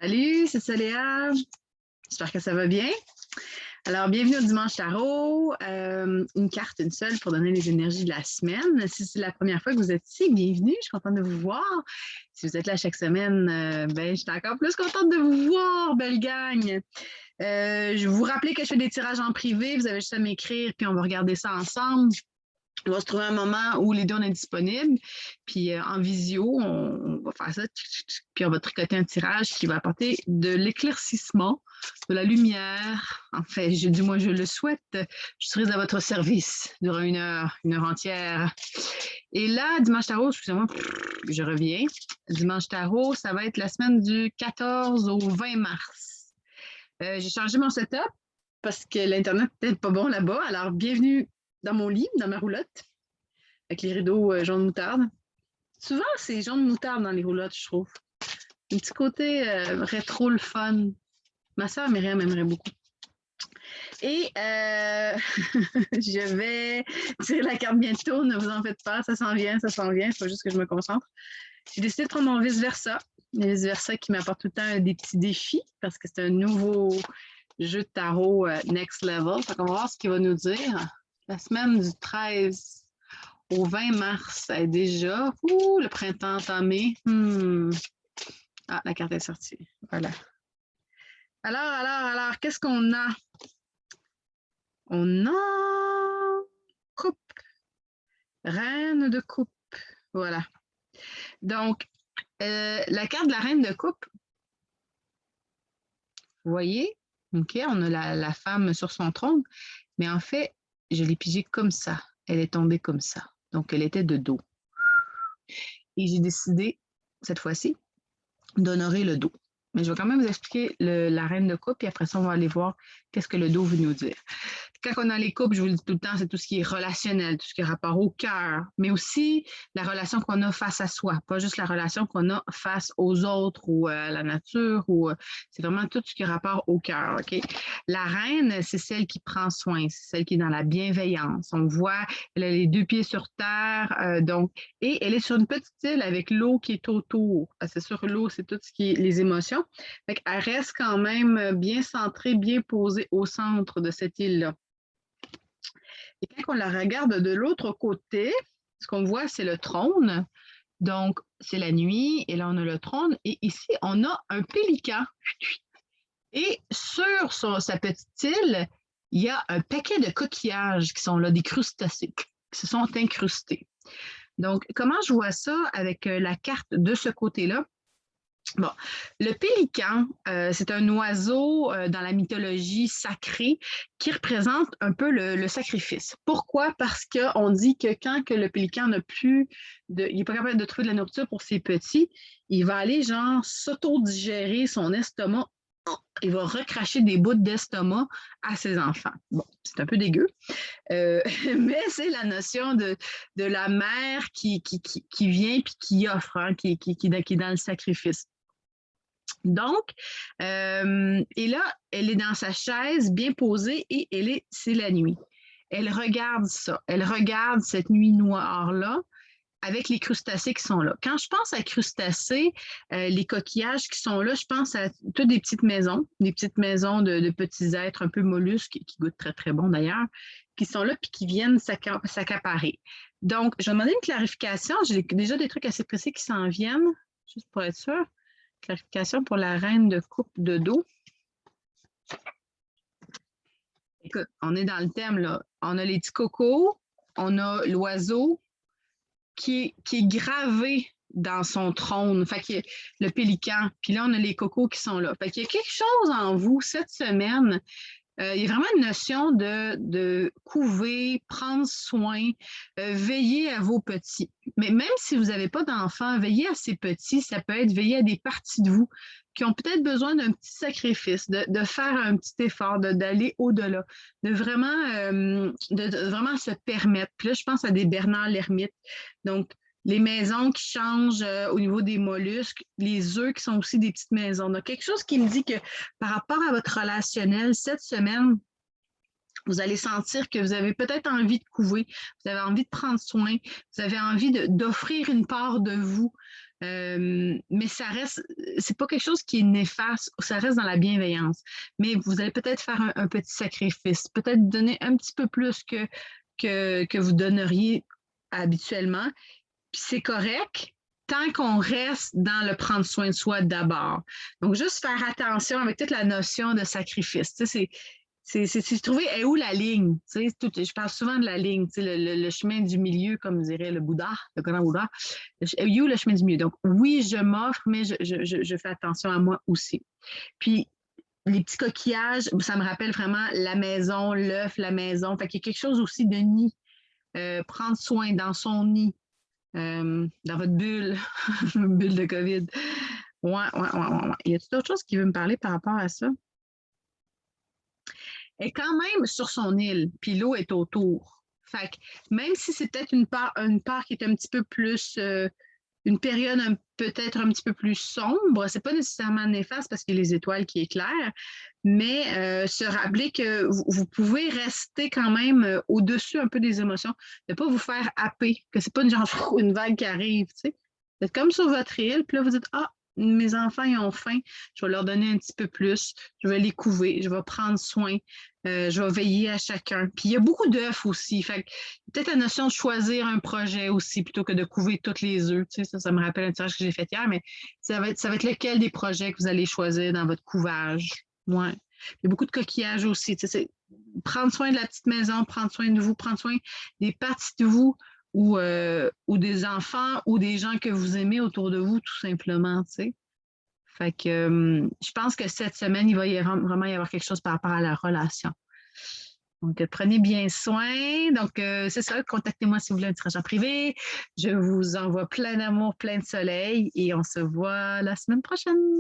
Salut, c'est Soléa. J'espère que ça va bien. Alors, bienvenue au Dimanche Tarot. Une carte, une seule pour donner les énergies de la semaine. Si c'est la première fois que vous êtes ici, bienvenue. Je suis contente de vous voir. Si vous êtes là chaque semaine, je suis encore plus contente de vous voir, belle gang. Je vous rappelle que je fais des tirages en privé. Vous avez juste à m'écrire, puis on va regarder ça ensemble. On va se trouver un moment où les deux, on est disponibles. Puis en visio, on va faire ça. Puis on va tricoter un tirage qui va apporter de l'éclaircissement, de la lumière. En fait, du moins, je le souhaite. Je serai à votre service durant une heure entière. Et là, Dimanche Tarot, excusez-moi, je reviens. Dimanche Tarot, ça va être la semaine du 14 au 20 mars. J'ai changé mon setup parce que l'Internet n'était pas bon là-bas. Alors, bienvenue dans mon lit, dans ma roulotte, avec les rideaux jaune moutarde. Souvent, c'est jaune moutarde dans les roulottes, je trouve. Un petit côté rétro, le fun. Ma sœur Myriam aimerait beaucoup. Et je vais tirer la carte bientôt, ne vous en faites pas, ça s'en vient, il faut juste que je me concentre. J'ai décidé de prendre mon vice-versa. Le vice-versa qui m'apporte tout le temps des petits défis, parce que c'est un nouveau jeu de tarot next level. Fait qu'on va voir ce qu'il va nous dire. La semaine du 13 au 20 mars est déjà le printemps entamé. Ah, la carte est sortie. Voilà. Alors, qu'est-ce qu'on a? On a coupe. Reine de coupe. Voilà. Donc, la carte de la reine de coupe, vous voyez? OK, on a la femme sur son trône, mais en fait, je l'ai pigée comme ça. Elle est tombée comme ça. Donc, elle était de dos. Et j'ai décidé, cette fois-ci, d'honorer le dos. Mais je vais quand même vous expliquer la reine de coupe, et après ça, on va aller voir qu'est-ce que le dos veut nous dire. Quand on a les coupes, je vous le dis tout le temps, c'est tout ce qui est relationnel, tout ce qui est rapport au cœur, mais aussi la relation qu'on a face à soi, pas juste la relation qu'on a face aux autres ou à la nature, c'est vraiment tout ce qui est rapport au cœur. OK? La reine, c'est celle qui prend soin, c'est celle qui est dans la bienveillance. On voit, elle a les deux pieds sur terre, et elle est sur une petite île avec l'eau qui est autour. C'est sûr, l'eau, c'est tout ce qui est les émotions. Fait qu'elle reste quand même bien centrée, bien posée au centre de cette île-là. Et quand on la regarde de l'autre côté, ce qu'on voit, c'est le trône. Donc, c'est la nuit, et là, on a le trône. Et ici, on a un pélican. Et sur sa petite île, il y a un paquet de coquillages qui sont là, des crustacés, qui se sont incrustés. Donc, comment je vois ça avec la carte de ce côté-là? Bon, le pélican, c'est un oiseau dans la mythologie sacrée qui représente un peu le sacrifice. Pourquoi? Parce qu'on dit que quand que le pélican n'a plus il n'est pas capable de trouver de la nourriture pour ses petits, il va aller genre s'auto-digérer son estomac. Il va recracher des bouts d'estomac à ses enfants. Bon, c'est un peu dégueu, mais c'est la notion de la mère qui vient puis qui offre, hein, qui est dans le sacrifice. Donc, et là, elle est dans sa chaise, bien posée, et c'est la nuit. Elle regarde ça. Elle regarde cette nuit noire-là avec les crustacés qui sont là. Quand je pense à crustacés, les coquillages qui sont là, je pense à toutes des petites maisons de petits êtres un peu mollusques, qui goûtent très, très bon d'ailleurs, qui sont là puis qui viennent s'accaparer. Donc, je vais demander une clarification. J'ai déjà des trucs assez précis qui s'en viennent, juste pour être sûr. Clarification pour la reine de coupe de dos. Écoute, on est dans le thème, là. On a les petits cocos, on a l'oiseau qui est gravé dans son trône, fait que le pélican, puis là, on a les cocos qui sont là. Fait qu'il y a quelque chose en vous cette semaine. Il y a vraiment une notion de couver, prendre soin, veiller à vos petits. Mais même si vous n'avez pas d'enfants, veiller à ces petits, ça peut être veiller à des parties de vous qui ont peut-être besoin d'un petit sacrifice, de faire un petit effort, d'aller au-delà, de vraiment se permettre. Puis là, je pense à des Bernard l'ermite. Donc, les maisons qui changent au niveau des mollusques, les œufs qui sont aussi des petites maisons. Donc, quelque chose qui me dit que par rapport à votre relationnel, cette semaine, vous allez sentir que vous avez peut-être envie de couver, vous avez envie de prendre soin, vous avez envie d'offrir une part de vous Mais ça reste, c'est pas quelque chose qui est néfaste, ça reste dans la bienveillance. Mais vous allez peut-être faire un petit sacrifice, peut-être donner un petit peu plus que vous donneriez habituellement. Puis c'est correct tant qu'on reste dans le prendre soin de soi d'abord. Donc, juste faire attention avec toute la notion de sacrifice. Tu sais, c'est trouver est où la ligne. Tu sais, je parle souvent de la ligne, tu sais, le chemin du milieu, comme dirait le Bouddha, le grand Bouddha. Où le chemin du milieu? Donc, oui, je m'offre, mais je fais attention à moi aussi. Puis, les petits coquillages, ça me rappelle vraiment la maison, l'œuf, la maison. Fait qu'il y a quelque chose aussi de nid. Prendre soin dans son nid, dans votre bulle, bulle de COVID. Ouais. Y a-t-il d'autres choses qui veut me parler par rapport à ça? Elle est quand même sur son île, puis l'eau est autour. Fait que même si c'est peut-être une part qui est un petit peu plus, une période peut-être un petit peu plus sombre, c'est pas nécessairement néfaste parce qu'il y a les étoiles qui éclairent, mais se rappeler que vous pouvez rester quand même au-dessus un peu des émotions, de pas vous faire happer, que c'est pas une genre une vague qui arrive, tu sais. Vous êtes comme sur votre île, puis là vous dites ah mes enfants ils ont faim, je vais leur donner un petit peu plus, je vais les couver, je vais prendre soin, je vais veiller à chacun. Puis il y a beaucoup d'œufs aussi, fait que peut-être la notion de choisir un projet aussi plutôt que de couver toutes les œufs. Tu sais, ça me rappelle un tirage que j'ai fait hier, mais ça va être lequel des projets que vous allez choisir dans votre couvage. Ouais. Il y a beaucoup de coquillages aussi. Tu sais, prendre soin de la petite maison, prendre soin de vous, prendre soin des parties de vous ou des enfants ou des gens que vous aimez autour de vous, tout simplement. Tu sais. Fait que je pense que cette semaine, il va vraiment y avoir quelque chose par rapport à la relation. Donc, prenez bien soin. Donc, c'est ça, contactez-moi si vous voulez un tirage en privé. Je vous envoie plein d'amour, plein de soleil et on se voit la semaine prochaine.